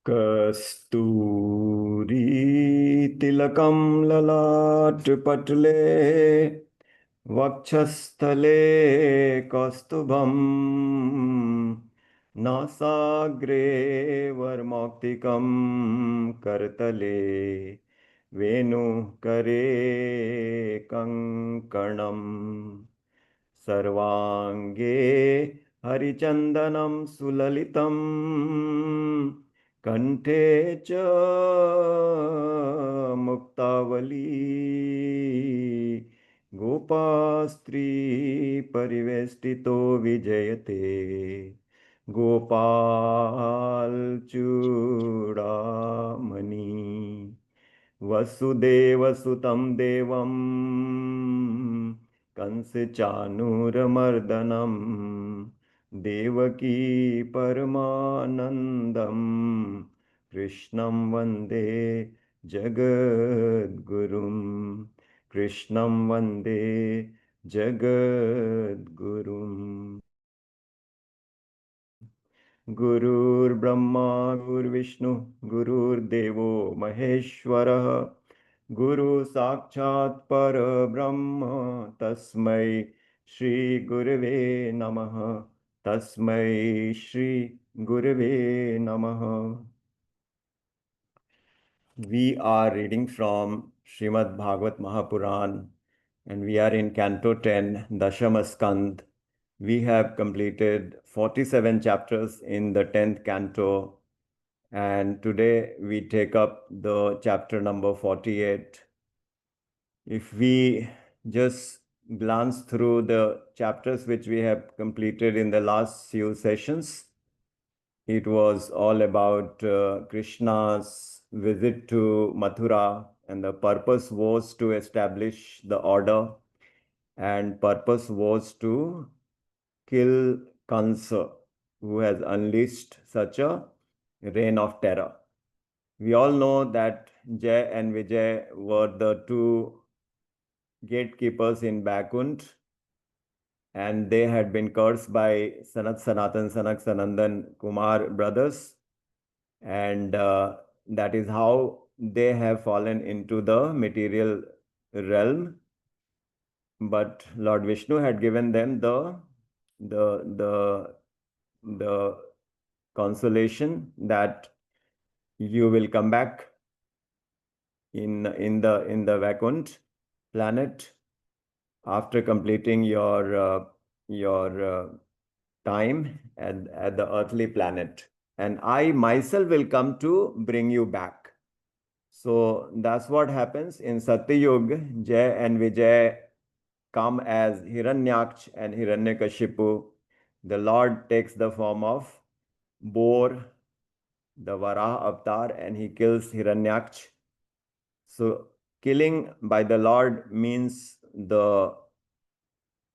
कस्तूरी तिलकं ललाटपटले वक्षस्थले कौस्तुभम् नासाग्रे वर्मौक्तिकं करतले वेणुकरे कङ्कणम् सर्वांगे हरिचन्दनं सुललितं कंठे च मुक्तावली गोपास्त्री परिवेष्टितो विजयते गोपालचूडामणि वसुदेवसुतं देवं कंसचाणूरमर्दनं देवकी परमानन्दं कृष्णं वन्दे जगद्गुरुं कृष्णं वन्दे जगद्गुरुम् गुरुर्ब्रह्मा गुरुर्विष्णु गुरुर्देवो महेश्वरः गुरु साक्षात् परब्रह्म तस्मै श्री गुरवे नमः तस्मै श्री गुरवे नमः. We are reading from Shrimad Bhagwat Mahapuran and we are in Canto 10, Dashama Skand. We have completed 47 chapters in the 10th canto, and today we take up the chapter number 48. If we just glance through the chapters which we have completed in the last few sessions, it was all about Krishna's visit to Mathura, and the purpose was to establish the order, and purpose was to kill Kansa, who has unleashed such a reign of terror. We all know that Jay and Vijay were the two gatekeepers in Bakund, and they had been cursed by Sanat Sanatan, Sanak Sanandan Kumar brothers, and that is how they have fallen into the material realm. But Lord Vishnu had given them the consolation that you will come back in the Vaikunt planet after completing your time at the earthly planet, and I myself will come to bring you back. So that's what happens in Satyayug. Jay and Vijay come as Hiranyaksh and Hiranyakashipu. The Lord takes the form of boar, the Varaha avatar, and he kills Hiranyaksh. So killing by the Lord means the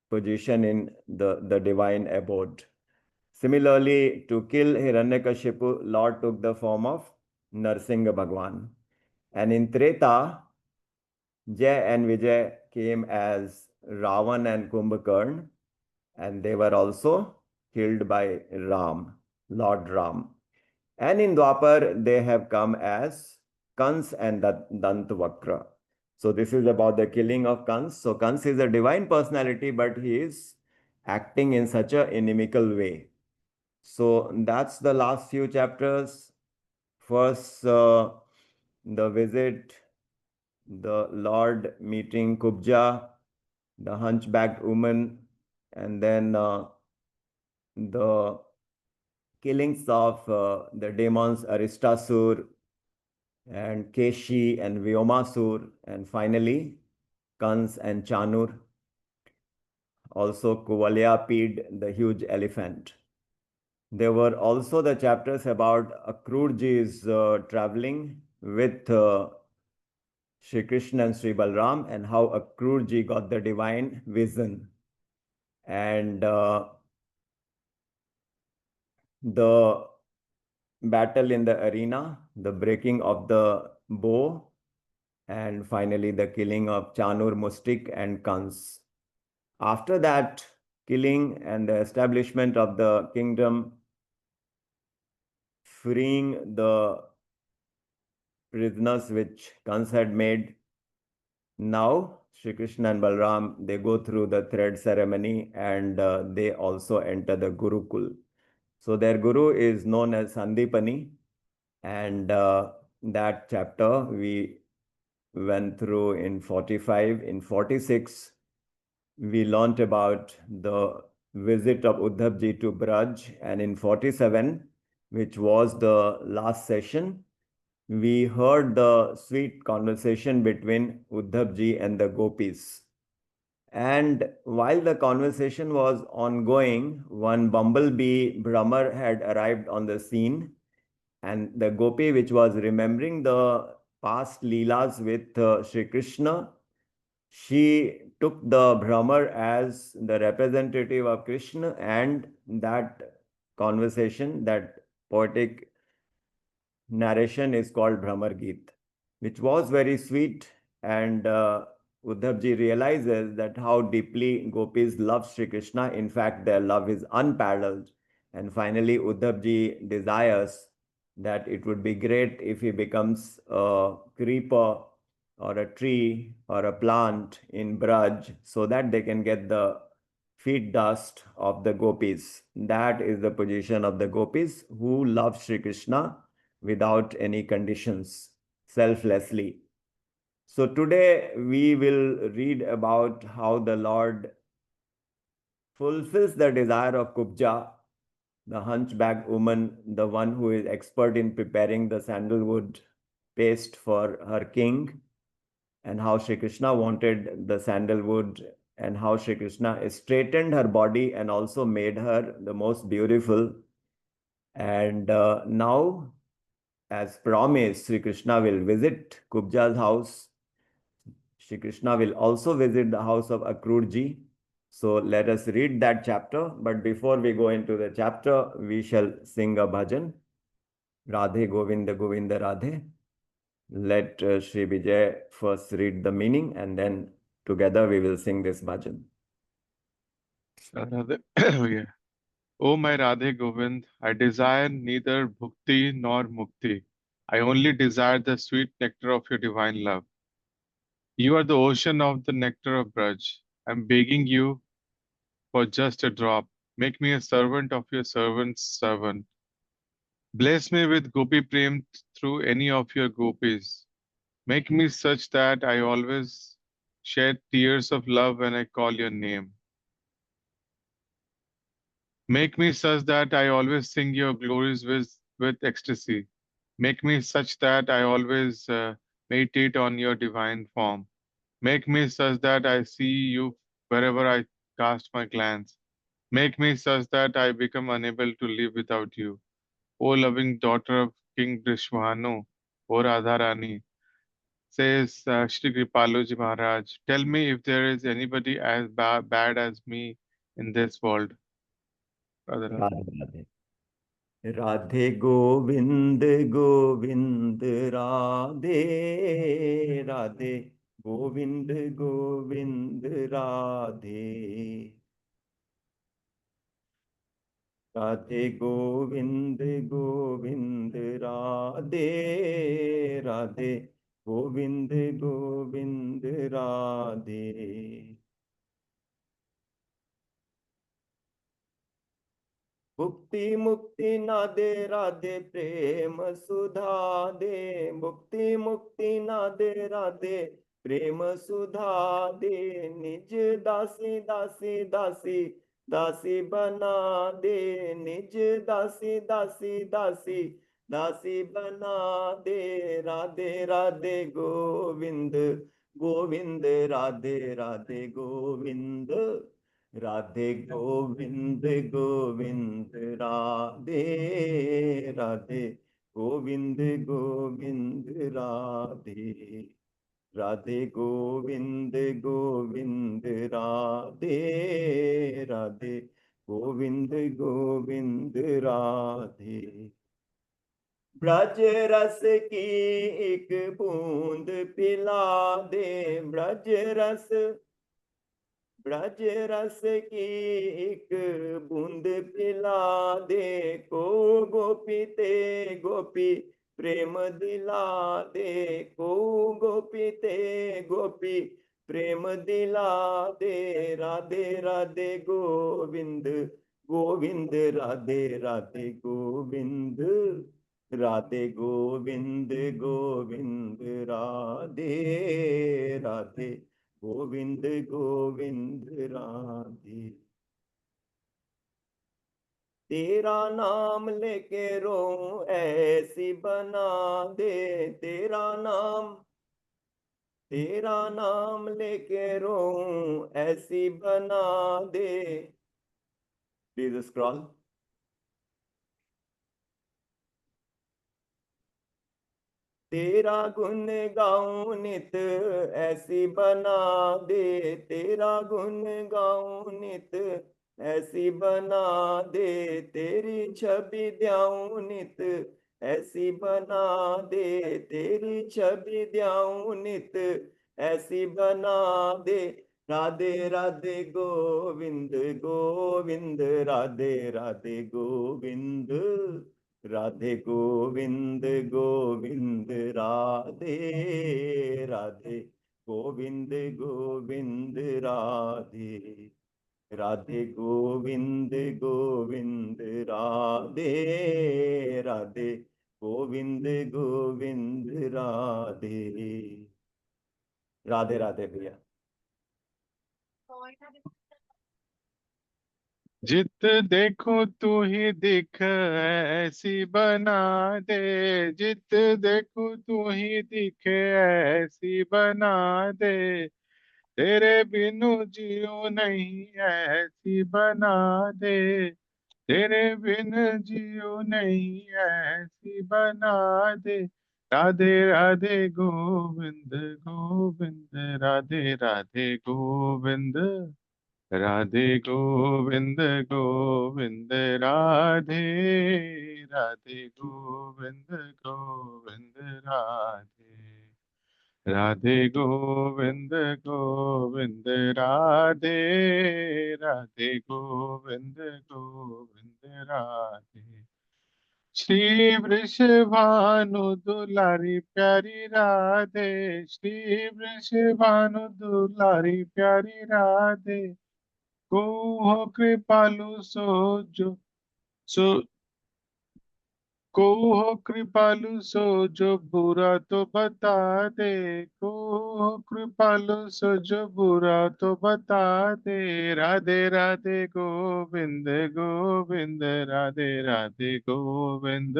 position in the divine abode. Similarly, to kill Hiranyakashipu, Lord took the form of Narsingha Bhagwan. And in Treta, Jay and Vijay came as Ravan and Kumbhakarn, and they were also killed by Ram, Lord Ram. And in Dwapar, they have come as Kans and Dantavakra. So this is about the killing of Kans. So Kans is a divine personality, but he is acting in such an inimical way. So that's the last few chapters. First, the visit, the Lord meeting Kubja, the hunchbacked woman, and then the killings of the demons Aristasur and Keshi and Vyomasur, and finally Kans and Chanur. Also Kuvalyapid, the huge elephant. There were also the chapters about Akruraji's traveling with Shri Krishna and Sri Balarāma, and how Akruraji got the divine vision. And the battle in the arena, the breaking of the bow, and finally the killing of Chanur, Mustik and Kans. After that killing and the establishment of the kingdom, freeing the prisoners which Kans had made. Now, Shri Krishna and Balarāma, they go through the thread ceremony and they also enter the Gurukul. So their Guru is known as Sandipani, and that chapter we went through in 45. In 46, we learnt about the visit of Uddhavji to Braj, and in 47, which was the last session, we heard the sweet conversation between Uddhavji and the gopis. And while the conversation was ongoing, one bumblebee Brahmar had arrived on the scene, and the gopi, which was remembering the past leelas with Shri Krishna, she took the Brahmar as the representative of Krishna, and that conversation, that poetic narration is called Brahmar Geet, which was very sweet. And Uddhavji realizes that how deeply gopis love Shri Krishna. In fact, their love is unparalleled. And finally, Uddhavji desires that it would be great if he becomes a creeper or a tree or a plant in Braj so that they can get the feet dust of the gopis. That is the position of the gopis who love Shri Krishna without any conditions, selflessly. So today we will read about how the Lord fulfills the desire of Kubja, the hunchback woman, the one who is expert in preparing the sandalwood paste for her king, and how Shri Krishna wanted the sandalwood, and how Shri Krishna straightened her body and also made her the most beautiful. And now, as promised, Sri Krishna will visit Kubja's house. Shri Krishna will also visit the house of Akrūra. So let us read that chapter. But before we go into the chapter, we shall sing a bhajan. Radhe Govinda Govinda Radhe. Let Shri Vijay first read the meaning, and then together we will sing this bhajan. Radhe, yeah. O my Radhe Govind, I desire neither bhukti nor mukti. I only desire the sweet nectar of your divine love. You are the ocean of the nectar of Braj. I am begging you for just a drop. Make me a servant of your servant's servant. Bless me with gopi prem through any of your gopis. Make me such that I always shed tears of love when I call your name. Make me such that I always sing your glories with ecstasy. Make me such that I always meditate on your divine form. Make me such that I see you wherever I cast my glance. Make me such that I become unable to live without you. O loving daughter of King Brishvanu, O Radharani, says Shri Kripaluji Maharaj, tell me if there is anybody as bad as me in this world. Radharani. Radhe Radhe. Radhe Govind Govind Radhe Radhe Govind Govind Radhe Radhe Govind Govind Radhe Radhe Govind Govind Radhe. Bhukti Mukti na de Radhe Prem Sudha de Bhukti Mukti na de Radhe Prem Sudha de Nij Dasi Dasi Dasi Dasi bana de Nij Dasi Dasi Dasi Dasi bana de Radhe Radhe Govind Govind Radhe Radhe Govind Radhe Govind Govind Radhe Radhe Govind Govind Radhe Radhe Govind Govind Radhe Radhe Govind Govind Radhe. Braj रस की एक बूंद पिला दे ब्रज रस ब्रज रस की एक बूंद पिला दे, को गोपी ते गोपी प्रेम दिला दे, को गोपी ते गोपी प्रेम दिला दे। राधे राधे गोविंद गोविंद, राधे राधे गोविंद, राधे गोविंद गोविंद, राधे राधे गोविंद गोविंद, राधे। तेरा नाम लेके रो ऐसी बना दे, तेरा नाम लेके रो ऐसी बना दे। Please scroll. तेरा गुण गाऊं नित ऐसी बना दे, तेरा गुण गाऊं नित ऐसी बना दे। तेरी छवि ध्याऊं नित ऐसी बना दे, तेरी छवि ध्याऊं नित ऐसी बना दे। राधे राधे गोविंद गोविंद, राधे राधे गोविंद, राधे गोविंद गोविंद, राधे राधे गोविंद गोविंद, राधे राधे गोविंद गोविंद, राधे राधे गोविंद गोविंद, राधे राधे राधे भैया। जित देखो तू ही दिख ऐसी बना दे, जित देखो तू ही दिख ऐसी बना दे। तेरे बिनु जियो नहीं ऐसी बना दे, तेरे बिन जियो नहीं ऐसी बना दे। राधे राधे गोविंद गोविंद, राधे राधे गोविंद, राधे गोविंद गोविंद, राधे राधे गोविंद गोविंद, राधे राधे गोविंद गोविंद, राधे राधे गोविंद गोविंद, राधे। श्री वृषभानु दुलारी प्यारी राधे, श्री वृषभानु दुलारी प्यारी राधे। को हो कृपालु सो को हो कृपालु सो जो बुरा तो बता दे, को हो कृपालु सो जो बुरा तो बता दे। राधे राधे गोविंद गोविंद, राधे राधे गोविंद,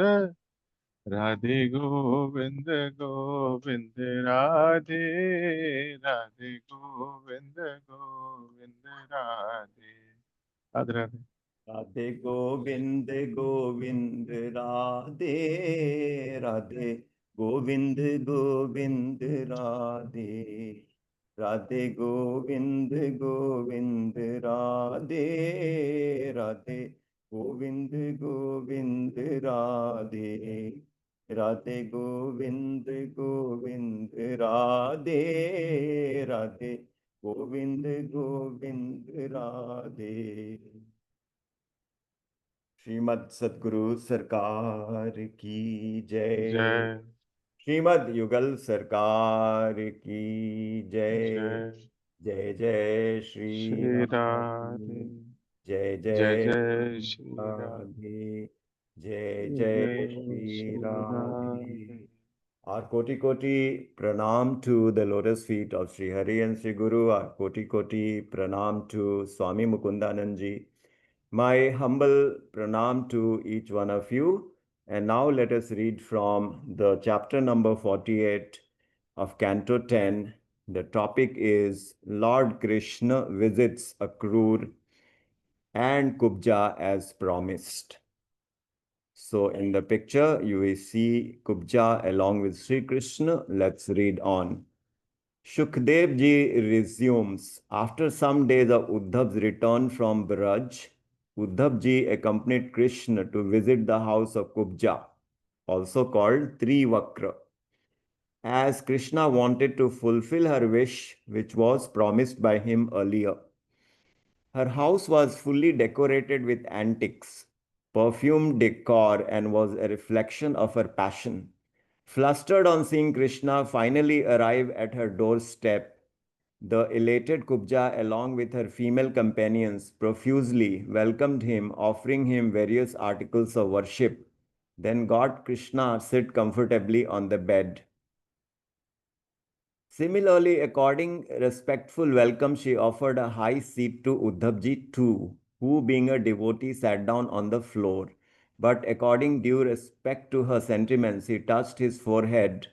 राधे गोविंद गोविंद, राधे राधे गोविंद गोविंद, राधे राधे राधे। राधे गोविंद गोविंद, राधे राधे गोविंद गोविंद, राधे राधे गोविंद गोविंद, राधे राधे गोविंद गोविंद, राधे राधे गोविंद गोविंद, राधे राधे गोविंद गोविंद, राधे। श्रीमद सद्गुरु सरकार की जय, जय श्रीमद युगल सरकार की जय। जय जय जय श्री श्री राधे, राधे, जय जय जय जय श्री श्री राधे, राधे, जय जय जय जय Shri Shri Radhe. Radhe. Our koti koti pranam to the lotus feet of Sri Hari and Sri Guru. Our koti koti pranam to Swami Mukundanand ji. My humble pranam to each one of you. And now let us read from the chapter number 48 of Canto 10. The topic is Lord Krishna visits Akrura and Kubja as promised. So in the picture, you will see Kubja along with Sri Krishna. Let's read on. Shukdev ji resumes. After some days of Uddhav's return from Braj, Uddhav ji accompanied Krishna to visit the house of Kubja, also called Trivakrā, as Krishna wanted to fulfill her wish, which was promised by him earlier. Her house was fully decorated with antiques, perfumed decor, and was a reflection of her passion. Flustered on seeing Krishna finally arrive at her doorstep, the elated Kubja, along with her female companions, profusely welcomed him, offering him various articles of worship. Then got Krishna sit comfortably on the bed. Similarly, according respectful welcome, she offered a high seat to Uddhavji too, who, being a devotee, sat down on the floor. But according due respect to her sentiments, he touched his forehead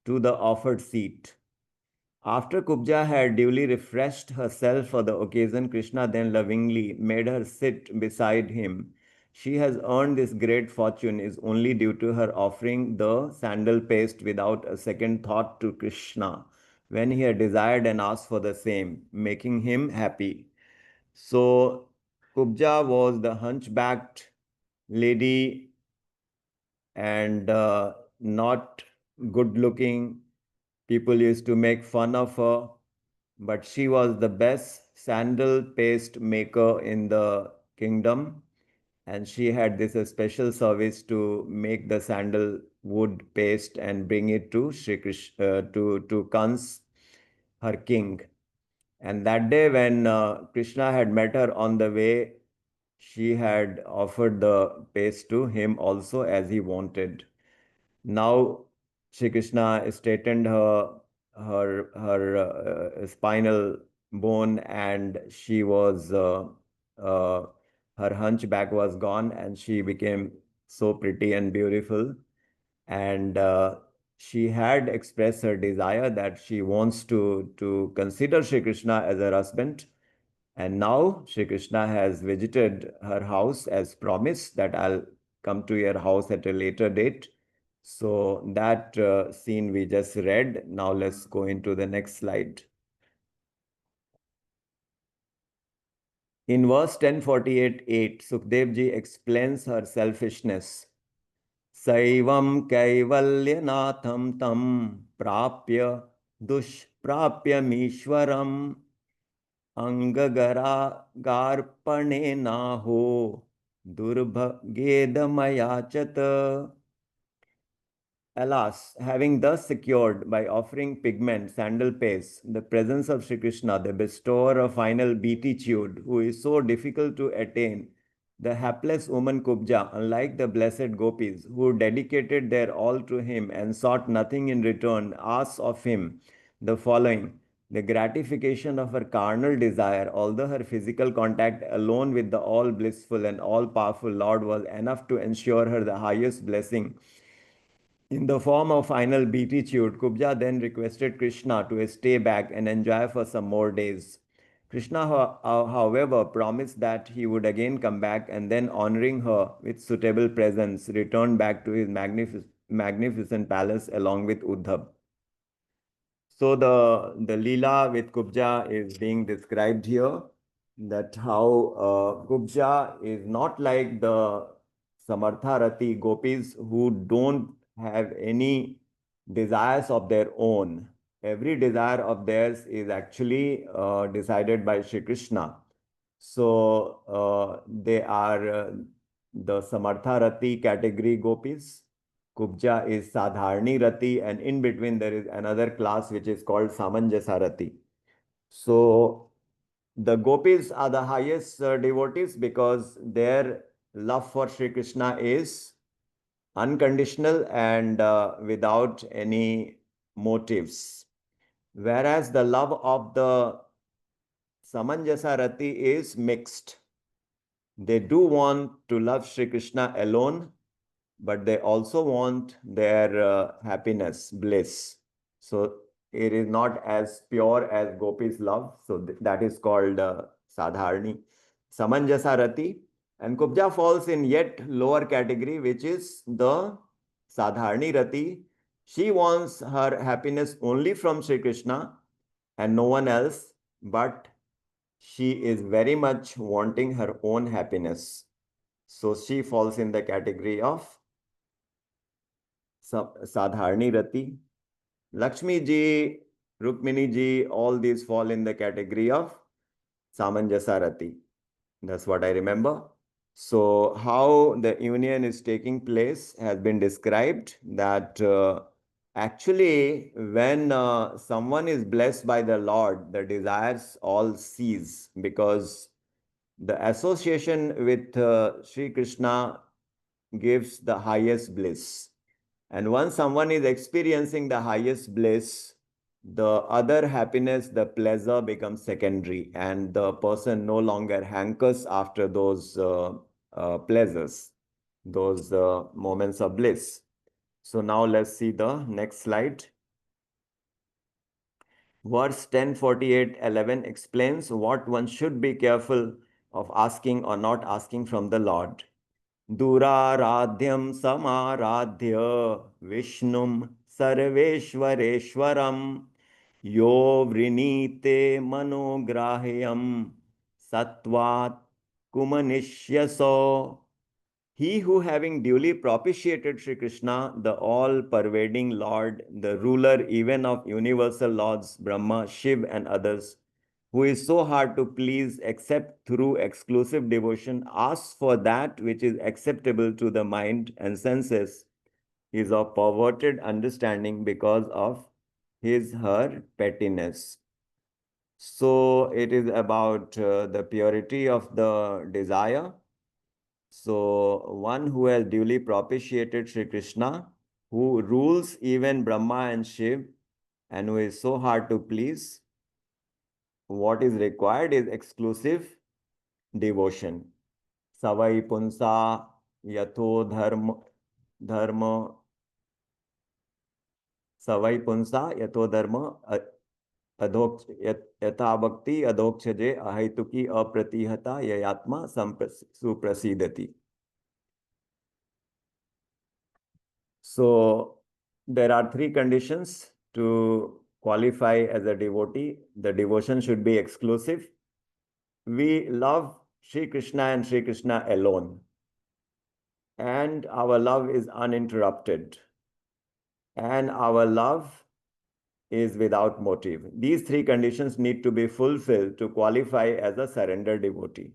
to the offered seat. After Kubja had duly refreshed herself for the occasion, Krishna then lovingly made her sit beside him. She has earned this great fortune is only due to her offering the sandal paste without a second thought to Krishna when he had desired and asked for the same, making him happy. So, Kubja was the hunchbacked lady and not good looking. People used to make fun of her, but she was the best sandal paste maker in the kingdom. And she had this special service to make the sandal wood paste and bring it to Shri Krishna, to Kans, her king. And that day, when Krishna had met her on the way, she had offered the paste to him also as he wanted. Now, Shri Krishna straightened her spinal bone, and she was uh, her hunchback was gone, and she became so pretty and beautiful. And she had expressed her desire that she wants to consider Shri Krishna as her husband. And now Shri Krishna has visited her house as promised that I'll come to your house at a later date. So that scene we just read. Now let's go into the next slide. In verse 1048-8, Sukdev ji explains her selfishness. Saivam kaivalyanatham tam prapya dushprapya mishwaram angagara garpane naho durbhagedamayachata. Alas, having thus secured by offering pigment, sandal paste, the presence of Sri Krishna, the bestower of final beatitude, who is so difficult to attain, the hapless woman Kubja, unlike the blessed gopis, who dedicated their all to him and sought nothing in return, asks of him the following: the gratification of her carnal desire, although her physical contact alone with the all blissful and all powerful Lord was enough to ensure her the highest blessing in the form of final beatitude. Kubja then requested Krishna to stay back and enjoy for some more days. Krishna, however, promised that he would again come back and then, honoring her with suitable presents, return back to his magnificent palace along with Uddhava. So the Leela with Kubja is being described here, that how Kubja is not like the Samartharati gopis who don't have any desires of their own. Every desire of theirs is actually decided by Shri Krishna. So they are the Samartharati category gopis. Kubja is Sadharani Rati, and in between there is another class which is called Samanjasa Rati. So the gopis are the highest devotees because their love for Sri Krishna is unconditional and without any motives. Whereas the love of the Samanjasa Rati is mixed. They do want to love Sri Krishna alone, but they also want their happiness, bliss. So it is not as pure as gopis love. So that is called Sadharani. Samanjasa Rati. And Kubja falls in yet lower category, which is the Sadharani Rati. She wants her happiness only from Sri Krishna and no one else, but she is very much wanting her own happiness. So she falls in the category of Sadharani Rati. Lakshmi ji, Rukmini ji, all these fall in the category of Samanjasarati. That's what I remember. So how the union is taking place has been described, that actually when someone is blessed by the Lord, the desires all cease, because the association with Sri Krishna gives the highest bliss. And once someone is experiencing the highest bliss, the other happiness, the pleasure becomes secondary, and the person no longer hankers after those pleasures, those moments of bliss. So now let's see the next slide. Verse 10:48:11 explains what one should be careful of asking or not asking from the Lord. Duraradhyam samaradhya Vishnum sarveshwareswaram yo vrinite manograhyam satvat kumanishyaso. He who, having duly propitiated Shri Krishna, the all-pervading Lord, the ruler even of universal lords, Brahma, Shiv, and others, who is so hard to please except through exclusive devotion, asks for that which is acceptable to the mind and senses, is of perverted understanding because of her pettiness. So it is about the purity of the desire. So one who has duly propitiated Shri Krishna, who rules even Brahma and Shiv, and who is so hard to please, what is required is exclusive devotion. Savai punsa yatho dharma savai punsa yatho dharma यथा भक्ति अधोक्षजे अहेतुकी अप्रतिहता ययात्मा सुप्रसीदति. So there are three conditions to qualify as a devotee. The devotion should be exclusive. We love Shri Krishna and Shri Krishna alone, and our love is uninterrupted, and our love is without motive. These three conditions need to be fulfilled to qualify as a surrender devotee.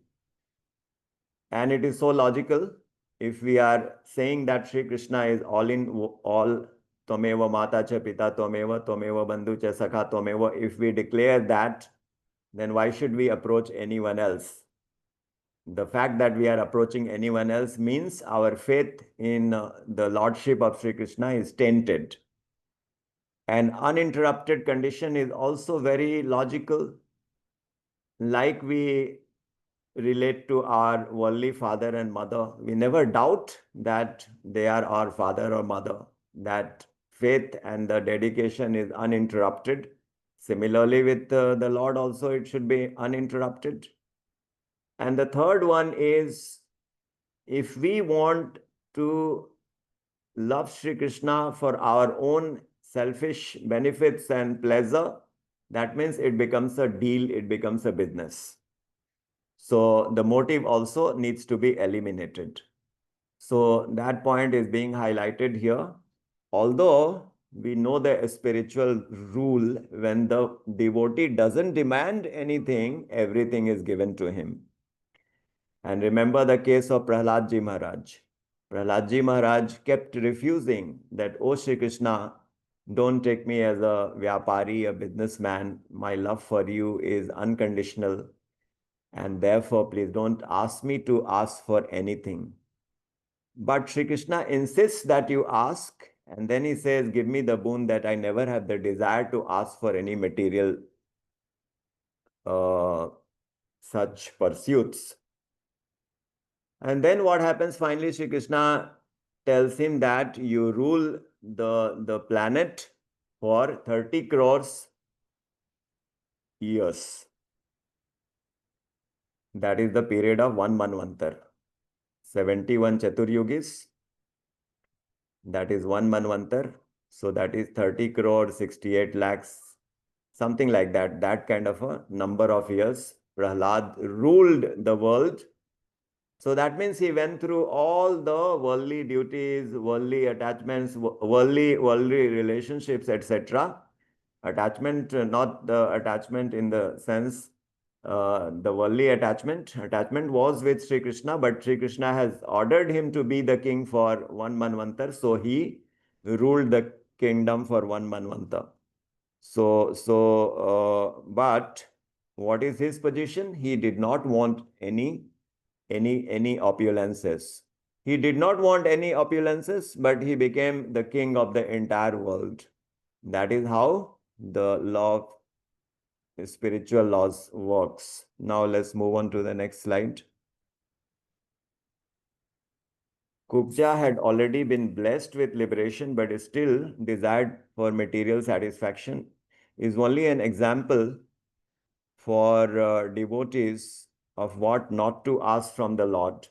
And it is so logical. If we are saying that Shri Krishna is all in all, Tvameva Mata cha Pita Tvameva, Tvameva Bandhu cha Sakha Tvameva, if we declare that, then why should we approach anyone else? The fact that we are approaching anyone else means our faith in the Lordship of Shri Krishna is tainted. An uninterrupted condition is also very logical. Like we relate to our worldly father and mother, we never doubt that they are our father or mother. That faith and the dedication is uninterrupted. Similarly, with the Lord also, it should be uninterrupted. And the third one is, if we want to love Shri Krishna for our own selfish benefits and pleasure, that means it becomes a deal, it becomes a business. So the motive also needs to be eliminated. So that point is being highlighted here. Although we know the spiritual rule, when the devotee doesn't demand anything, everything is given to him. And remember the case of Prahlad Ji Maharaj. Prahlad Ji Maharaj kept refusing that, "Oh Shri Krishna, don't take me as a vyapari, a businessman. My love for you is unconditional. And therefore, please don't ask me to ask for anything." But Shri Krishna insists that you ask. And then he says, "Give me the boon that I never have the desire to ask for any material such pursuits." And then what happens finally? Shri Krishna tells him that you rule the planet for 30 crores years. That is the period of one Manvantar. 71 Chaturyugis, that is one Manvantar. So that is 30 crores, 68 lakhs, something like that. That kind of a number of years. Prahlad ruled the world. So that means he went through all the worldly duties, worldly attachments, worldly relationships, etc. Attachment, not the attachment in the sense the worldly attachment was with Sri Krishna, but Sri Krishna has ordered him to be the king for one Manvantar, so he ruled the kingdom for one Manvantar. But what is his position? He did not want any opulences. He did not want any opulences, but he became the king of the entire world. That is how the law of spiritual laws works. Now let's move on to the next slide. Kubja had already been blessed with liberation, but still desired for material satisfaction. Is only an example for devotees of what not to ask from the Lord.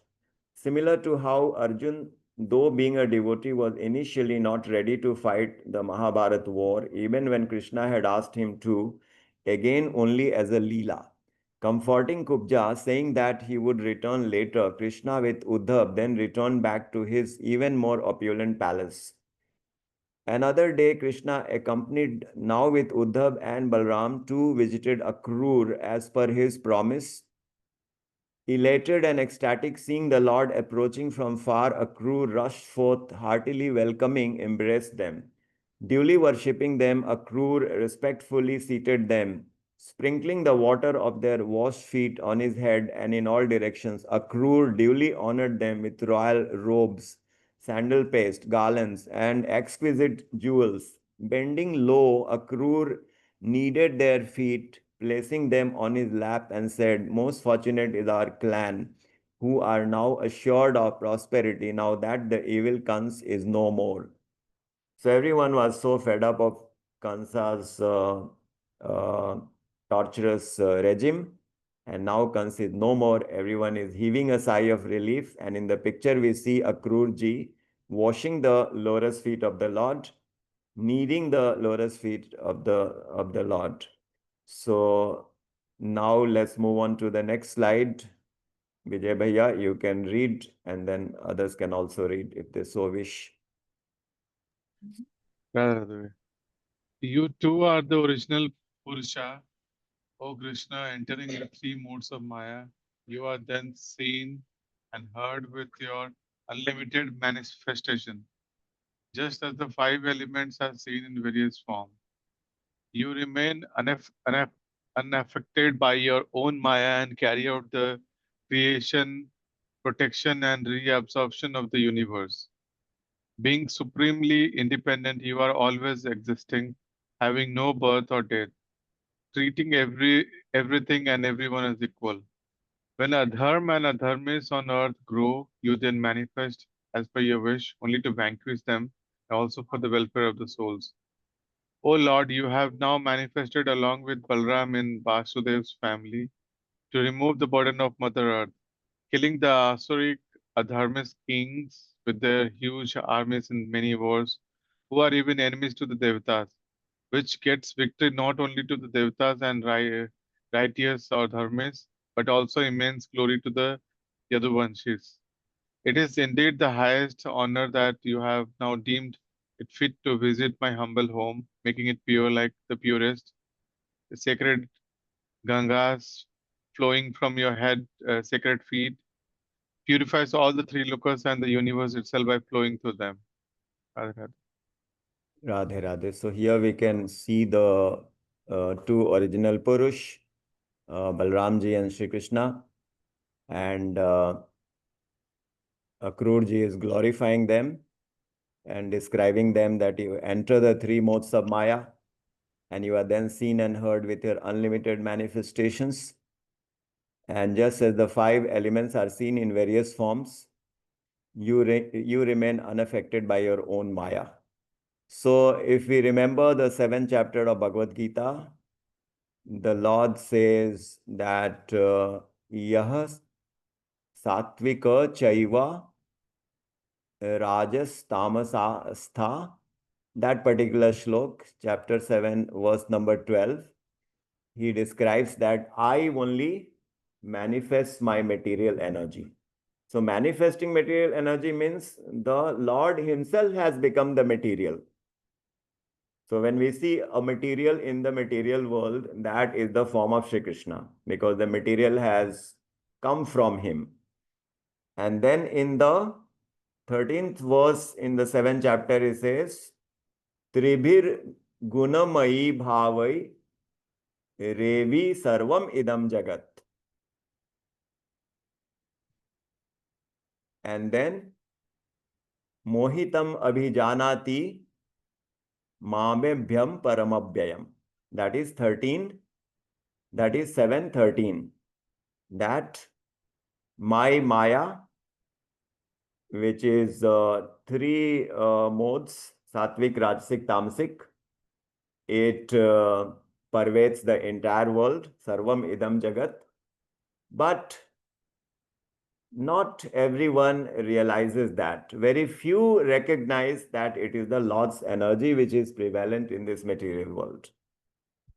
Similar to how Arjun, though being a devotee, was initially not ready to fight the Mahabharata war, even when Krishna had asked him to, again only as a Leela. Comforting Kubja, saying that he would return later, Krishna with Uddhava then returned back to his even more opulent palace. Another day, Krishna, accompanied now with Uddhava and Balarāma, too visited Akrura as per his promise. Elated and ecstatic, seeing the Lord approaching from far, Akrura rushed forth, heartily welcoming, embraced them. Duly worshipping them, Akrura respectfully seated them, sprinkling the water of their washed feet on his head and in all directions. Akrura duly honored them with royal robes, sandal paste, garlands, and exquisite jewels. Bending low, Akrura kneaded their feet, placing them on his lap, and said, "Most fortunate is our clan, who are now assured of prosperity now that the evil Kans is no more." So everyone was so fed up of Kansa's uh, torturous regime, and now Kans is no more. Everyone is heaving a sigh of relief, and in the picture we see Akrura washing the lotus feet of the Lord, kneading the lotus feet of the Lord. So now let's move on to the next slide. Vijay Bhaiya, you can read, and then others can also read if they so wish. Radha, you too are the original Purusha, O Krishna, entering the three modes of Maya. You are then seen and heard with your unlimited manifestation, just as the five elements are seen in various forms. You remain unaffected by your own Maya and carry out the creation, protection, and reabsorption of the universe. Being supremely independent, you are always existing, having no birth or death, treating everything and everyone as equal. When adharma and adharmis on earth grow, you then manifest as per your wish, only to vanquish them, and also for the welfare of the souls. O Lord, you have now manifested along with Balram in Vasudev's family to remove the burden of Mother Earth, killing the Asuric Adharmis kings with their huge armies in many wars, who are even enemies to the Devatas, which gets victory not only to the Devatas and righteous or Dharmis, but also immense glory to the Yaduvanshis. It is indeed the highest honor that you have now deemed it fit to visit my humble home, making it pure like the purest. The sacred Gangas flowing from your head, sacred feet, purifies all the three lokas and the universe itself by flowing through them. Radhe Radhe. Radhe Radhe. So here we can see the two original Purush, Balramji and Shri Krishna, and Akrurji is glorifying them and describing them that you enter the three modes of Maya, and you are then seen and heard with your unlimited manifestations. And just as the five elements are seen in various forms, you remain unaffected by your own Maya. So if we remember the 7th chapter of Bhagavad Gita, the Lord says that Yah Satvika Chaiva Rajas Tamasastha, that particular shlok, chapter 7, verse number 12, he describes that I only manifest my material energy. So manifesting material energy means the Lord himself has become the material. So when we see a material in the material world, that is the form of Shri Krishna, because the material has come from him. And then in the 13th verse in the 7th chapter, it says, Tribhir gunamayi bhavai revi sarvam idam jagat. And then mohitam abhijanati mamebhyam paramabhyayam. That is 13. That is 7:13. That my Maya, which is three modes, Sattvic, Rajasic, Tamasic, it pervades the entire world, Sarvam Idam Jagat. But not everyone realizes that. Very few recognize that it is the Lord's energy which is prevalent in this material world.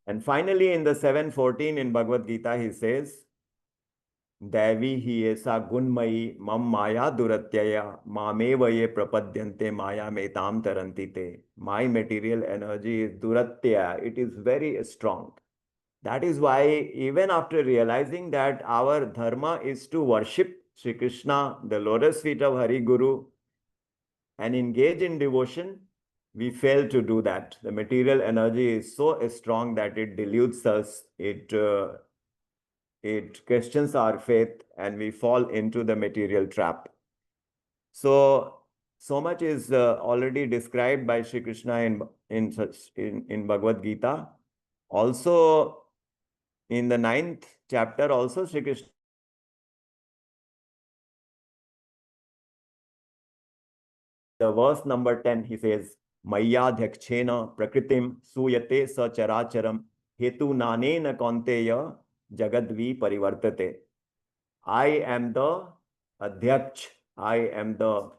And finally, in the 7:14 in Bhagavad Gita, he says, Devi hi esa gunmayi mam maya duratyaya mameva ye prapadyante maya metam tarantite. My material energy is duratya. It is very strong. That is why even after realizing that our dharma is to worship Shri Krishna, the lotus feet of Hari Guru, and engage in devotion, we fail to do that. The material energy is so strong that it deludes us, it questions our faith, and we fall into the material trap. So much is already described by Shri Krishna in Bhagavad Gita. Also, in the 9th chapter, also Shri Krishna, the verse number 10, he says, Mayyadhyakshena prakritim suyate sa characharam hetu nanena kaunteya jagadvi parivartate. I am the Adhyaksh. I am the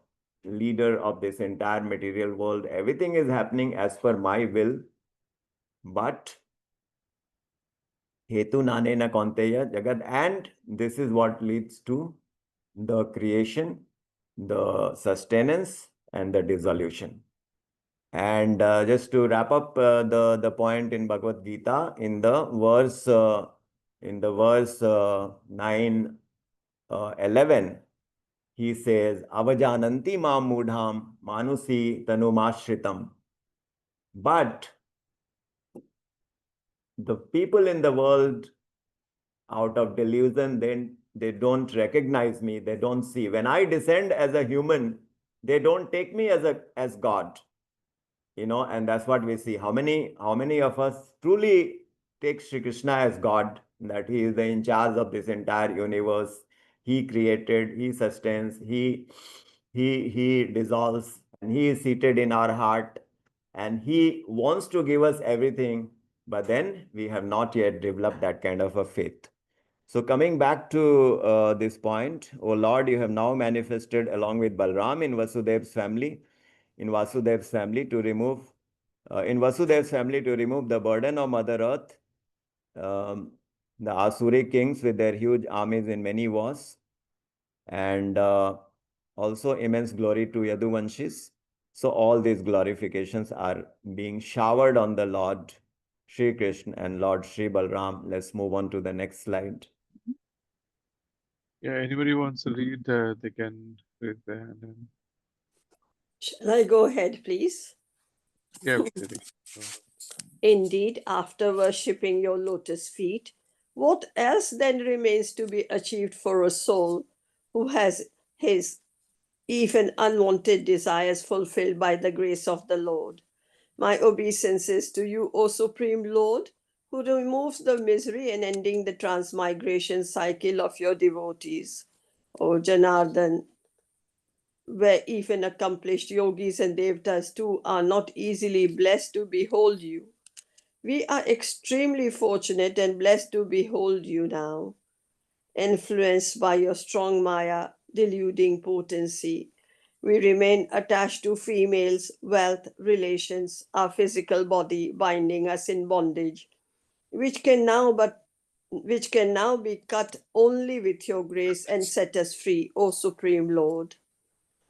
leader of this entire material world. Everything is happening as per my will. But Hetu Nanena Kaunteya Jagad, and this is what leads to the creation, the sustenance, and the dissolution. And just to wrap up the point in Bhagavad Gita, in the verse 9:11, he says, Avajananti ma mudham manusi tanumashritam. But the people in the world, out of delusion, then they don't recognize me, they don't see. When I descend as a human, they don't take me as God. And that's what we see. How many of us truly take Shri Krishna as God, that he is in charge of this entire universe. He created, he sustains, he dissolves, and he is seated in our heart, and he wants to give us everything, but then we have not yet developed that kind of a faith. So coming back to this point, O Lord, you have now manifested along with Balarāma in Vasudev's family, to remove the burden of Mother Earth, the Asuri kings with their huge armies in many wars, and also immense glory to Yaduvanshis. So all these glorifications are being showered on the Lord Shri Krishna and Lord Shri Balram. Let's move on to the next slide. Yeah, anybody wants to read, they can read the hand. Shall I go ahead, please? Yeah. Indeed, after worshipping your lotus feet, what else then remains to be achieved for a soul who has his even unwanted desires fulfilled by the grace of the Lord? My obeisances to you, O Supreme Lord, who removes the misery and ending the transmigration cycle of your devotees. O Janardhan, where even accomplished yogis and devatas too are not easily blessed to behold you. We are extremely fortunate and blessed to behold you now. Influenced by your strong Maya, deluding potency, we remain attached to females, wealth, relations, our physical body binding us in bondage, which can now be cut only with your grace and set us free, O Supreme Lord.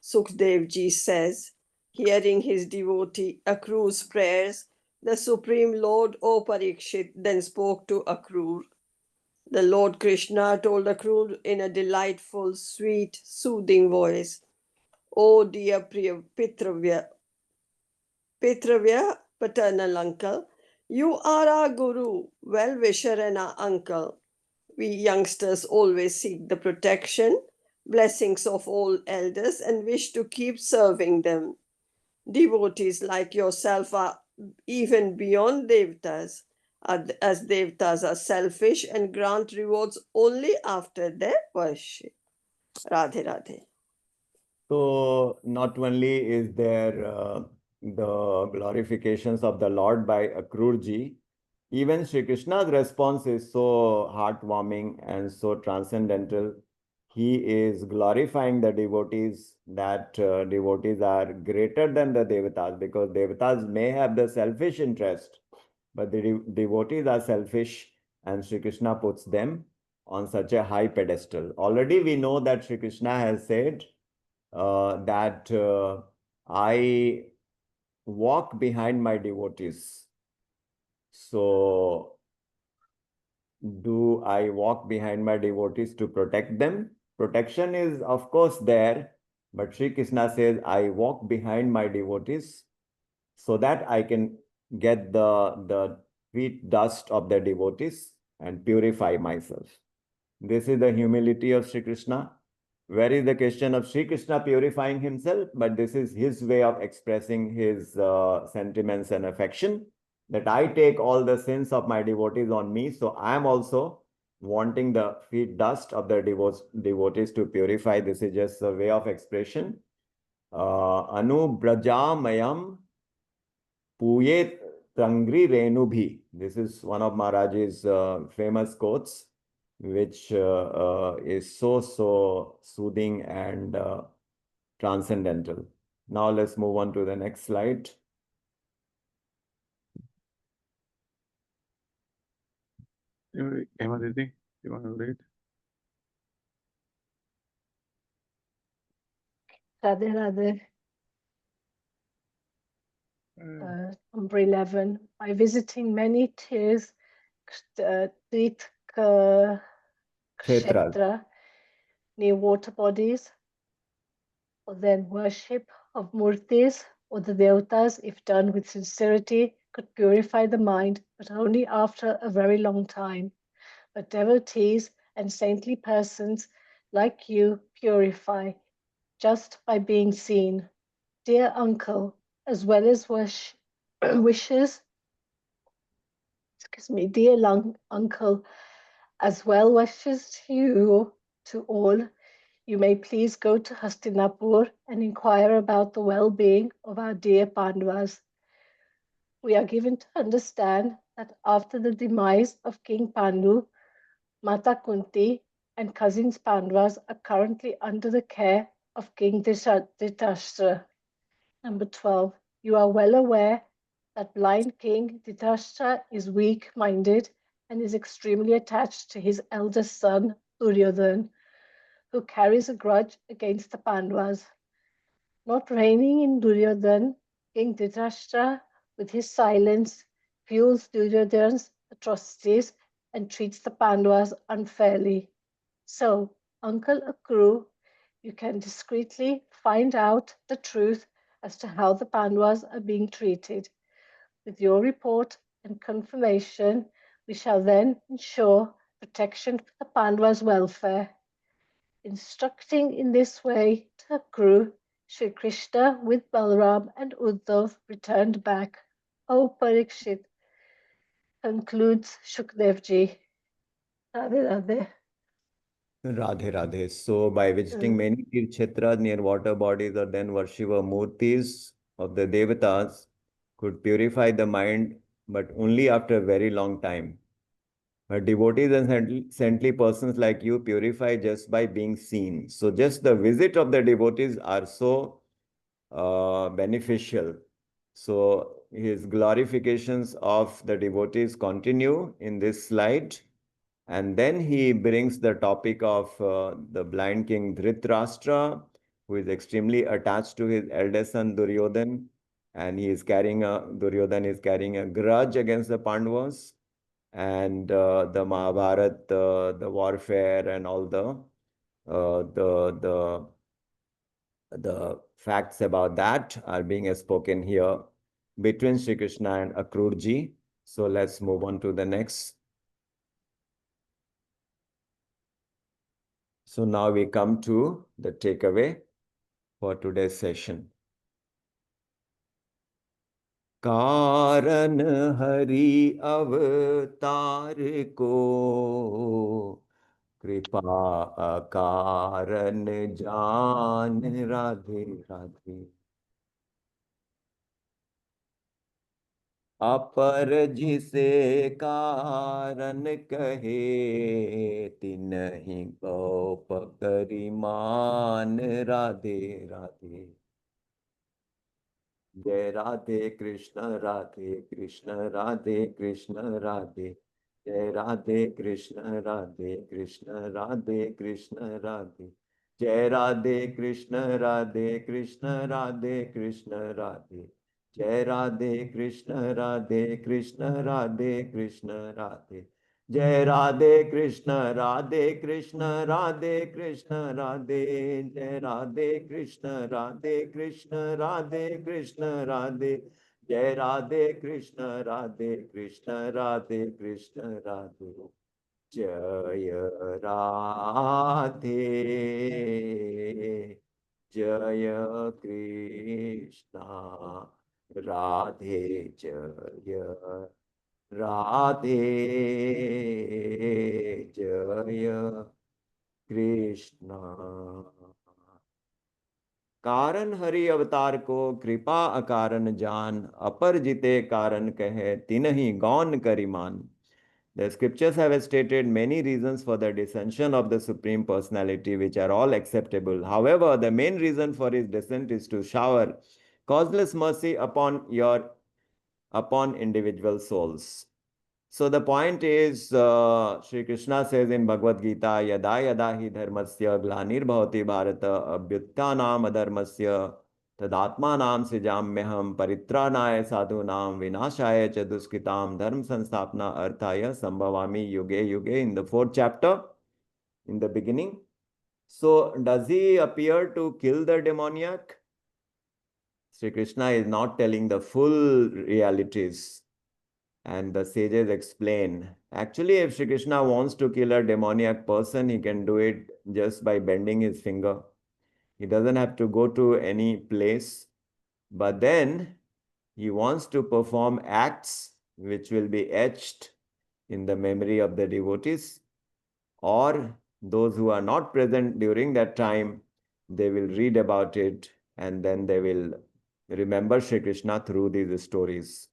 Sukdev Ji says, hearing his devotee Akrura's prayers, The Supreme Lord, O Parikshit, then spoke to Akrura. The Lord Krishna told Akrura in a delightful, sweet, soothing voice, O dear Pitravya, paternal uncle, you are our guru, well-wisher and our uncle. We youngsters always seek the protection, blessings of all elders and wish to keep serving them. Devotees like yourself are even beyond devatas, as devatas are selfish and grant rewards only after their worship. Radhe Radhe. So not only is there the glorifications of the Lord by Akrura, even Shri Krishna's response is so heartwarming and so transcendental. He is glorifying the devotees, that devotees are greater than the devatas, because devatas may have the selfish interest, but the devotees are selfish, and Shri Krishna puts them on such a high pedestal. Already we know that Shri Krishna has said that I walk behind my devotees. So, do I walk behind my devotees to protect them? Protection is, of course, there, but Sri Krishna says, I walk behind my devotees so that I can get the feet dust of the devotees and purify myself. This is the humility of Sri Krishna. Where is the question of Sri Krishna purifying himself? But this is his way of expressing his sentiments and affection, that I take all the sins of my devotees on me. So I am also wanting the feet dust of the devotees to purify. This is just a way of expression. Anu brajamayam puyet tangri renubhi. This is one of Maharaj's famous quotes, which is so soothing and transcendental. Now let's move on to the next slide. Emma Didi, you want to read? Radhe Radhe. Number 11. By visiting many Tirth Kshetra near water bodies, or then worship of murtis or the devatas, if done with sincerity, could purify the mind, but only after a very long time. But devotees and saintly persons like you purify just by being seen. Dear uncle, as well as wishes, dear uncle, as well wishes to you, to all, you may please go to Hastināpura and inquire about the well-being of our dear Pandavas. We are given to understand that after the demise of King Pandu, Mata Kunti and cousins Pandavas are currently under the care of King Dhritarashtra. Number 12. You are well aware that blind King Dhritarashtra is weak-minded and is extremely attached to his eldest son, Duryodhana, who carries a grudge against the Pandavas. Not reigning in Duryodhana, King Dhritarashtra, with his silence, fuels Duryodhana's atrocities and treats the Pandavas unfairly. So, Uncle Akrura, you can discreetly find out the truth as to how the Pandavas are being treated. With your report and confirmation, we shall then ensure protection for the Pandavas' welfare. Instructing in this way to Akrura, Shri Krishna with Balarāma and Uddhava returned back. O Parikshit, concludes Shukdevji. Radhe Radhe. Radhe Radhe. So by visiting many Tirtha near water bodies or then worship of murtis of the devatas could purify the mind, but only after a very long time. But devotees and saintly persons like you purify just by being seen. So just the visit of the devotees are so beneficial. So his glorifications of the devotees continue in this slide. And then he brings the topic of the blind king Dhritarashtra, who is extremely attached to his eldest son Duryodhana. and Duryodhana is carrying a grudge against the Pandavas, and the Mahabharata, the warfare and all the facts about that are being spoken here between Shri Krishna and Akrura. So let's move on to the next. So now we come to the takeaway for today's session. कारण हरि अवतार को कृपा अकारण जान राधे राधे। अपर जिसे कारण कहे तिन्हि गोप करिमान राधे राधे। जय राधे कृष्ण राधे कृष्ण राधे कृष्ण राधे। जय राधे कृष्ण राधे कृष्ण राधे कृष्ण राधे। जय राधे कृष्ण राधे कृष्ण राधे कृष्ण राधे। जय राधे कृष्ण राधे कृष्ण राधे कृष्ण राधे। जय राधे कृष्ण राधे कृष्ण राधे कृष्ण राधे। जय राधे कृष्ण राधे कृष्ण राधे कृष्ण राधे। जय राधे कृष्ण राधे कृष्ण राधे कृष्ण राधे। जय राधे जय कृष्णा राधे जय राधे जय कृष्णा। कारण हरि अवतार को कृपा अकारण जान। अपर जिते कारण कहे तिन्हि गौन करिमान। The scriptures have stated many reasons for the descension of the Supreme Personality, which are all acceptable. However, the main reason for his descent is to shower causeless mercy upon individual souls. So the point is, Shri Krishna says in Bhagavad Gita, Yada yada hi dharmasya glanir bhavati bharata abhyuttanam adharmasya tadatmanam srijamyaham paritranaya sadhunam vinashaya cha duskritam dharma sanstapna arthaya sambhavami yuge yuge, in the 4th chapter, in the beginning. So does he appear to kill the demoniac? Shri Krishna is not telling the full realities. And the sages explain, actually, if Shri Krishna wants to kill a demoniac person, he can do it just by bending his finger. He doesn't have to go to any place. But then he wants to perform acts which will be etched in the memory of the devotees, or those who are not present during that time, they will read about it and then they will remember Shri Krishna through these stories.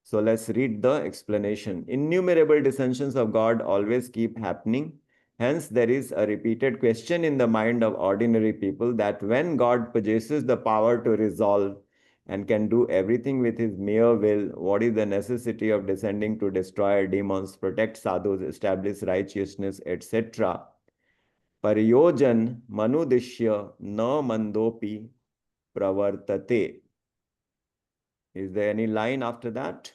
So let's read the explanation. Innumerable dissensions of God always keep happening. Hence, there is a repeated question in the mind of ordinary people that when God possesses the power to resolve and can do everything with his mere will, what is the necessity of descending to destroy demons, protect sadhus, establish righteousness, etc.? Paryojan manudishya na mandopi pravartate. Is there any line after that?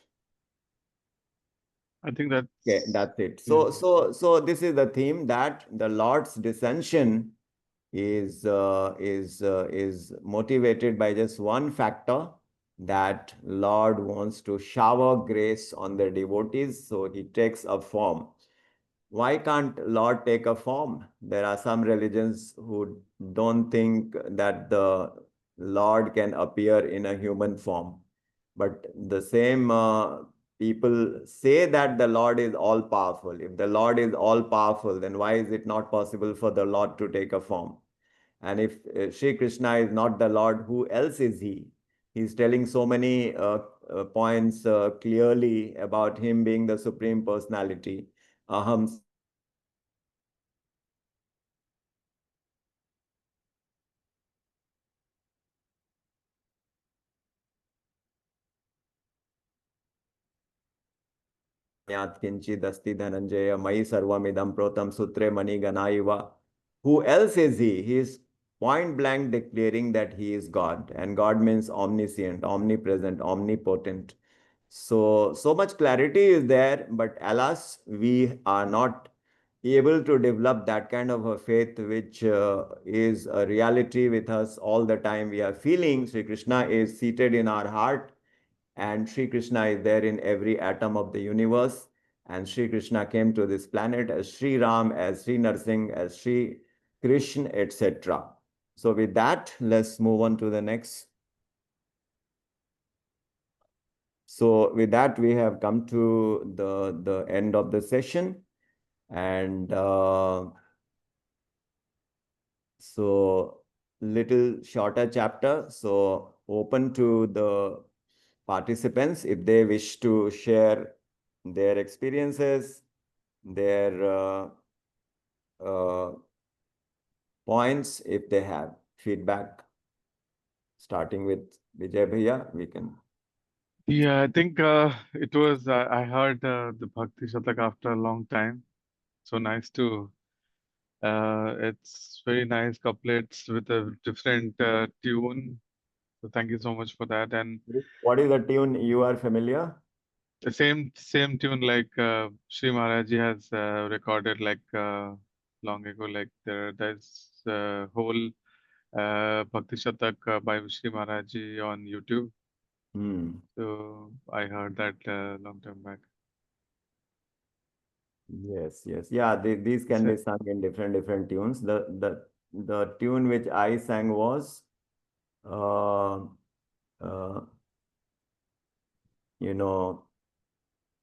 I think that's Okay, that's it. So this is the theme, that the Lord's descension is motivated by just one factor, that Lord wants to shower grace on the devotees, so he takes a form. Why can't Lord take a form? There are some religions who don't think that the Lord can appear in a human form. But the same people say that the Lord is all powerful. If the Lord is all powerful, then why is it not possible for the Lord to take a form? And if Shri Krishna is not the Lord, who else is he? He's telling so many points clearly about him being the Supreme Personality. Aham kinchidasti dhananjaya mai sarvamidam protam sutre mani ganaiva. Who else is he? He is point blank declaring that he is God, and God means omniscient, omnipresent, omnipotent. So much clarity is there, but alas, we are not able to develop that kind of a faith which is a reality with us all the time. We are feeling Sri Krishna is seated in our heart, and Sri Krishna is there in every atom of the universe. And Sri Krishna came to this planet as Sri Ram, as Sri Narsingh, as Sri Krishna, etc. So with that, let's move on to the next. So with that, we have come to the end of the session. And so little shorter chapter. So open to the participants if they wish to share their experiences, their points, if they have feedback. Starting with Vijay Bhaiya, we can. Yeah, I think it was, I heard the Bhakti Shatak after a long time. So nice to, it's very nice couplets with a different tune. So thank you so much for that. And What is the tune you are familiar? the same tune like Sri Maharaji has recorded like long ago. Like there's a whole Bhakti Shatak by Sri Maharaji on YouTube. So I heard that long time back. Yes. Yeah, these can be sung in different tunes. The tune which I sang was, you know,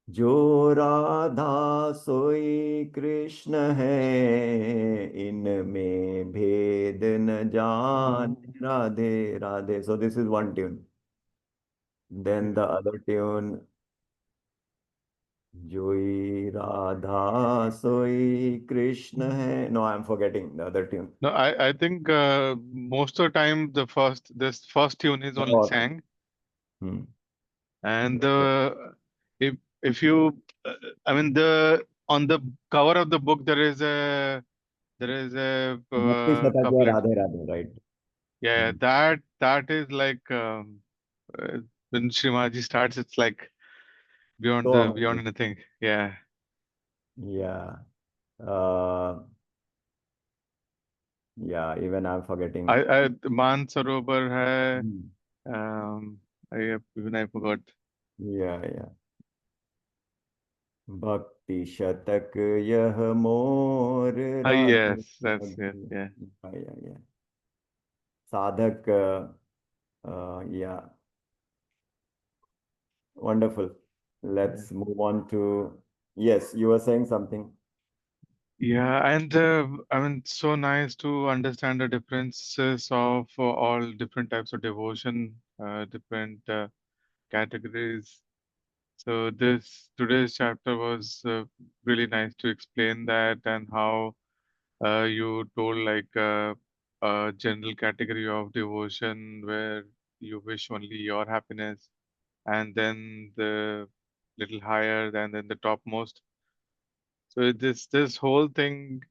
जो राधा सोई कृष्ण है, इनमें भेद न जान, Radhe Radhe. So this is one tune. Then the other tune, जोई राधा सोई कृष्ण है. No, I'm forgetting the other tune. No, I think most of the time this first tune is only sang. And if you I mean on the cover of the book there is a couplet. Radhe Radhe, right? Yeah, that is like when Srimaji starts, it's like beyond anything. Yeah. Yeah. Yeah, even I'm forgetting. I Man Sarovar hai. I forgot. Yeah. Bhakti Shatak yah mor Radhe. Yes, that's it. Yeah. Yeah. Sadhak, yeah. Wonderful. Let's move on to, yes, you were saying something. Yeah, and I mean, so nice to understand the differences of all different types of devotion, different categories. So today's chapter was really nice to explain that, and how you told like a general category of devotion where you wish only your happiness, and then the little higher, and then the topmost. So this whole thing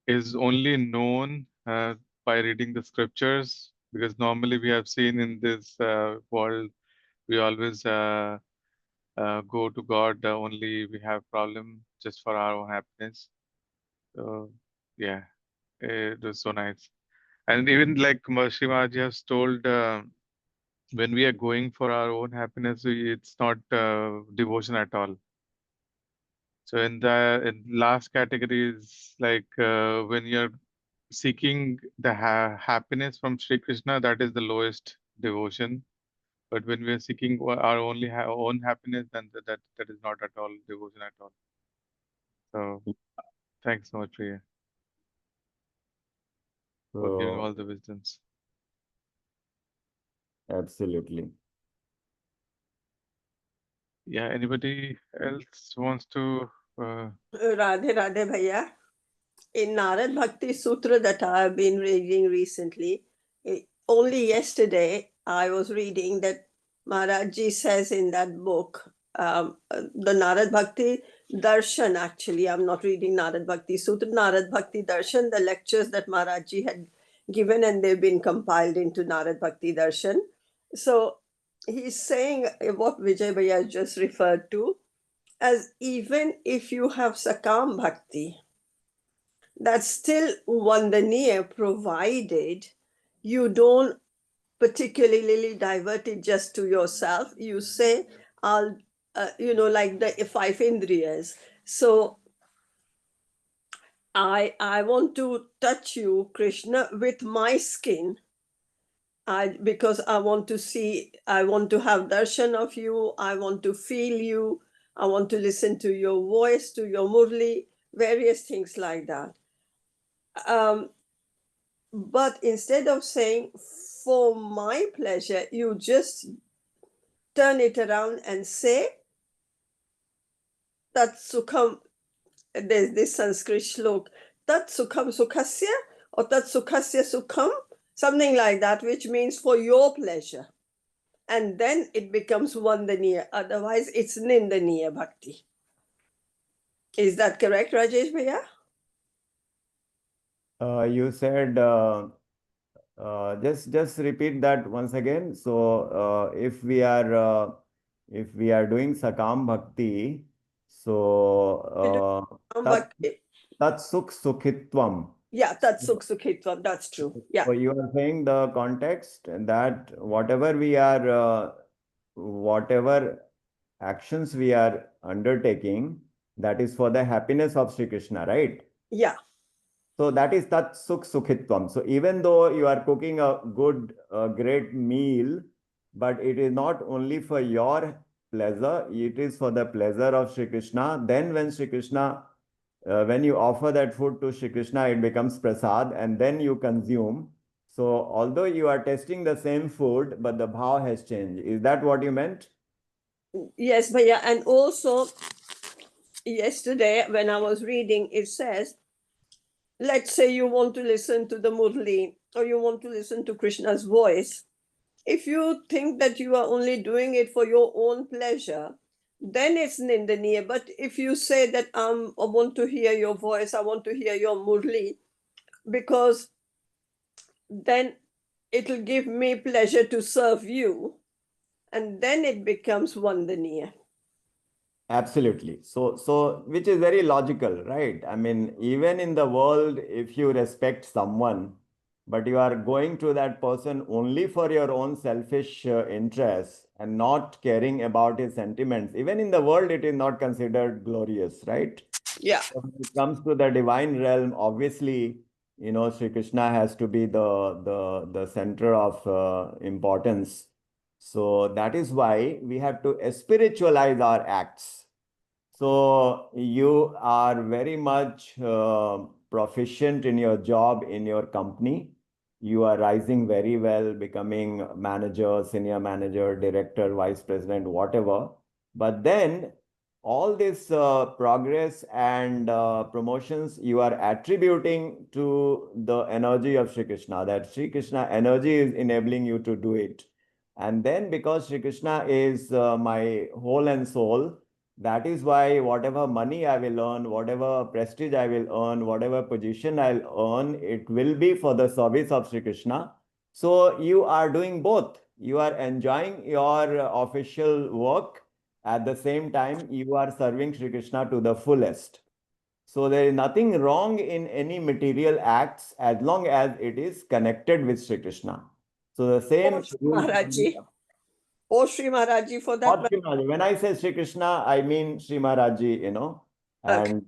is only known by reading the scriptures, because normally we have seen in this world we always go to God only we have problem just for our own happiness. So yeah, it was so nice. And even like Srimaji has told, when we are going for our own happiness, it's not devotion at all. So in last category is like when you're seeking the happiness from Shri Krishna, that is the lowest devotion. But when we are seeking our only own happiness, then that is not at all devotion at all. So thanks so much, Priya, for giving all the wisdoms. Absolutely. Yeah, anybody else wants to? Radhe Radhe Bhaiya. In Narad Bhakti Sutra that I have been reading recently, only yesterday I was reading that Maharajji says in that book, the Narad Bhakti Darshan, actually, I'm not reading Narad Bhakti Sutra, Narad Bhakti Darshan, the lectures that Maharajji had given, and they've been compiled into Narad Bhakti Darshan. So he's saying what Vijay Bhaiya just referred to, as even if you have Sakam Bhakti, that's still Vandaniya, provided you don't particularly divert it just to yourself. You say, I'll, like the five Indriyas. So I want to touch you, Krishna, with my skin. Because I want to see, I want to have darshan of you, I want to feel you, I want to listen to your voice, to your murli, various things like that. But instead of saying, for my pleasure, you just turn it around and say, Tat Sukham, there's this Sanskrit shlok, Tat Sukham Sukhasya, or Tat Sukhasya Sukham, something like that, which means for your pleasure. And then it becomes Vandaniya. Otherwise, it's Nindaniya Bhakti. Is that correct, Rajesh Bhaiya? You said, just repeat that once again. So if we are doing Sakam Bhakti, so Tat Sukh Sukhitvam. Yeah, Tat Sukh Sukhitvam, that's true. Yeah. So you are saying the context that whatever actions we are undertaking, that is for the happiness of Shri Krishna, right? Yeah. So that is Tat Sukh Sukhitvam. So even though you are cooking a great meal, but it is not only for your pleasure, it is for the pleasure of Shri Krishna. Then when Shri Krishna, when you offer that food to Shri Krishna, it becomes prasad and then you consume. So although you are tasting the same food, but the bhav has changed. Is that what you meant? Yes, Bhaiya. And also, yesterday when I was reading, it says, let's say you want to listen to the Murli or you want to listen to Krishna's voice. If you think that you are only doing it for your own pleasure, then it's Nindaniya. But if you say that I want to hear your voice, I want to hear your Murli, because then it'll give me pleasure to serve you, and then it becomes Vandaniya. Absolutely. So which is very logical, right? I mean, even in the world, if you respect someone, but you are going to that person only for your own selfish interests and not caring about his sentiments, even in the world, it is not considered glorious, right? Yeah. So when it comes to the divine realm, obviously, Sri Krishna has to be the center of importance. So that is why we have to spiritualize our acts. So you are very much proficient in your job, in your company. You are rising very well, becoming manager, senior manager, director, vice president, whatever. But then all this progress and promotions you are attributing to the energy of Shri Krishna, that Shri Krishna energy is enabling you to do it. And then because Shri Krishna is my whole and soul, that is why whatever money I will earn, whatever prestige I will earn, whatever position I'll earn, it will be for the service of Shri Krishna. So you are doing both. You are enjoying your official work. At the same time, you are serving Shri Krishna to the fullest. So there is nothing wrong in any material acts as long as it is connected with Shri Krishna. So the same. Or Shri Maharaji for that. When I say Shri Krishna, I mean Shri Maharaji, and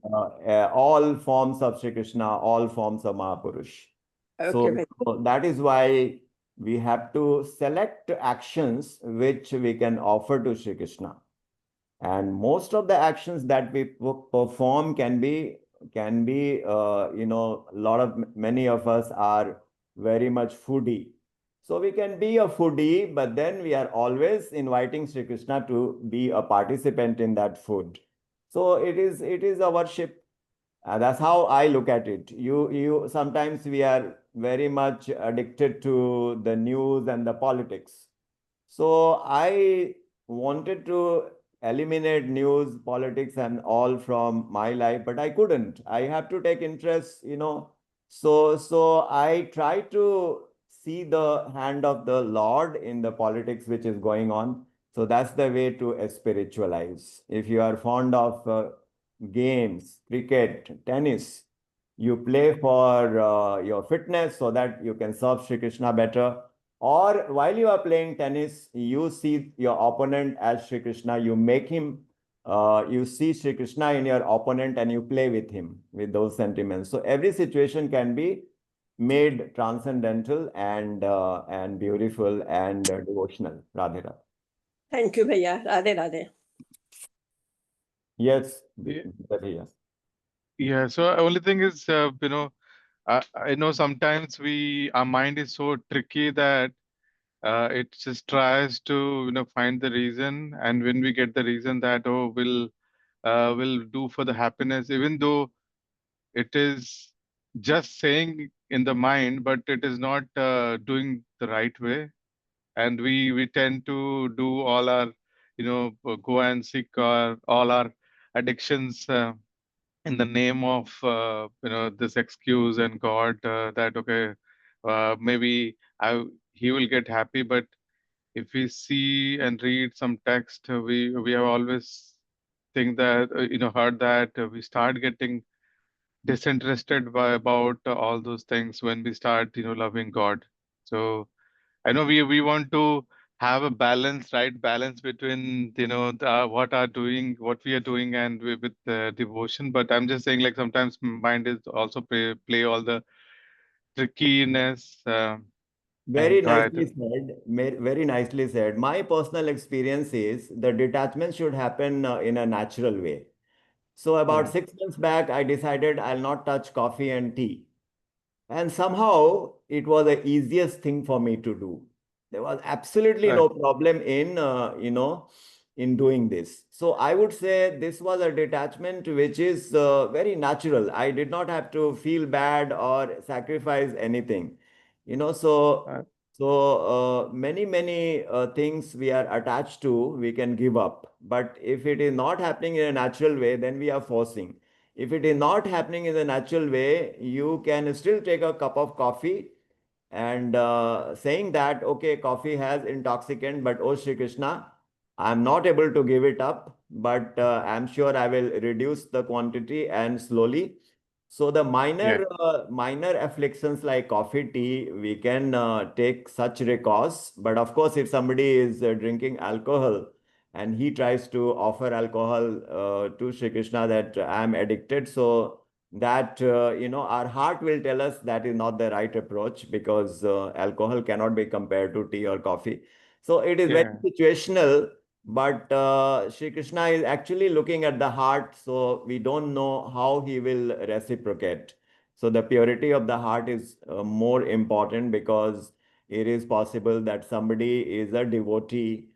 all forms of Shri Krishna, all forms of Mahapurush. Okay. So that is why we have to select actions which we can offer to Shri Krishna. And most of the actions that we perform can be, many of us are very much foodie. So we can be a foodie, but then we are always inviting Shri Krishna to be a participant in that food. So it is a worship. That's how I look at it. Sometimes we are very much addicted to the news and the politics. So I wanted to eliminate news, politics, and all from my life, but I couldn't. I have to take interest, So I try to see the hand of the Lord in the politics which is going on. So that's the way to spiritualize. If you are fond of games, cricket, tennis, you play for your fitness so that you can serve Shri Krishna better. Or while you are playing tennis, you see your opponent as Shri Krishna, you make him, you see Shri Krishna in your opponent and you play with him with those sentiments. So every situation can be made transcendental and beautiful and devotional. Radhe Radhe. Thank you, Bhaiya. Radhe Radhe. Yes, Yeah. Radhe. Yeah. So only thing is, I know sometimes our mind is so tricky that it just tries to find the reason, and when we get the reason that will do for the happiness, even though it is just saying in the mind, but it is not doing the right way, and we tend to do all our go and seek all our addictions in the name of this excuse and God, that okay, maybe he will get happy. But if we see and read some text, we have always think that heard that we start getting disinterested about all those things when we start loving God. So I know we want to have a balance, right? Balance between what we are doing and with devotion. But I'm just saying, like sometimes mind is also play all the trickiness, Very and try nicely to. said. Very nicely said. My personal experience is the detachment should happen in a natural way. So about Yeah. 6 months back, I decided I'll not touch coffee and tea. And somehow it was the easiest thing for me to do. There was absolutely Right. no problem in doing this. So I would say this was a detachment which is very natural. I did not have to feel bad or sacrifice anything. Right. So many things we are attached to, we can give up. But if it is not happening in a natural way, then we are forcing. If it is not happening in the natural way, you can still take a cup of coffee and saying that, okay, coffee has intoxicant, but oh Shri Krishna, I'm not able to give it up, but I'm sure I will reduce the quantity and slowly. So the Yeah. minor afflictions like coffee, tea, we can take such recourse. But of course, if somebody is drinking alcohol, and he tries to offer alcohol to Shri Krishna that I'm addicted. So that, our heart will tell us that is not the right approach because alcohol cannot be compared to tea or coffee. So it is very Yeah. situational, but Shri Krishna is actually looking at the heart. So we don't know how he will reciprocate. So the purity of the heart is more important because it is possible that somebody is a devotee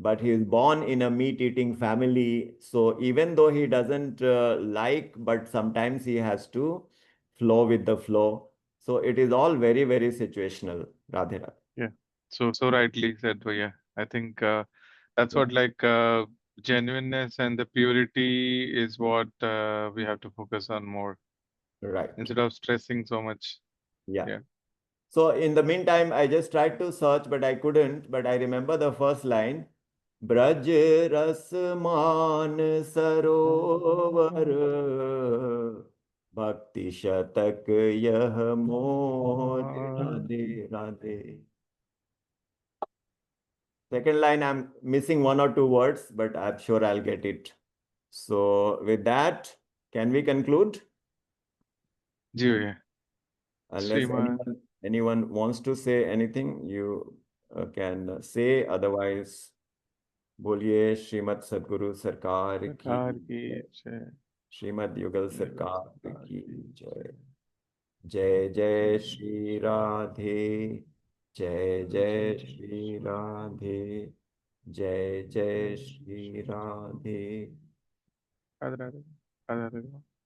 but he is born in a meat-eating family. So even though he doesn't like, but sometimes he has to flow with the flow. So it is all very, very situational, Radhe Radhe. Yeah. So rightly said, Bhaiya. I think that's Yeah, what genuineness and the purity is what we have to focus on more right. instead of stressing so much. Yeah. Yeah. So in the meantime, I just tried to search, but I couldn't. But I remember the first line. Braj रस मान सरोवर भक्ति शतक यह मोर Radhe Radhe. Second line, I'm missing one or two words, but I'm sure I'll get it. So with that, can we conclude? जी भैया. Unless Shrimad. anyone wants to say anything, you can say. Otherwise, बोलिए श्रीमद सद्गुरु सरकार की सरकार की जय. जय. श्रीमद युगल युगल सरकार सरकार की की जय. जय. जय जय जय श्री राधे. जय जय जय श्री राधे. जय जय श्री राधे. राधे राधे. राधे राधे.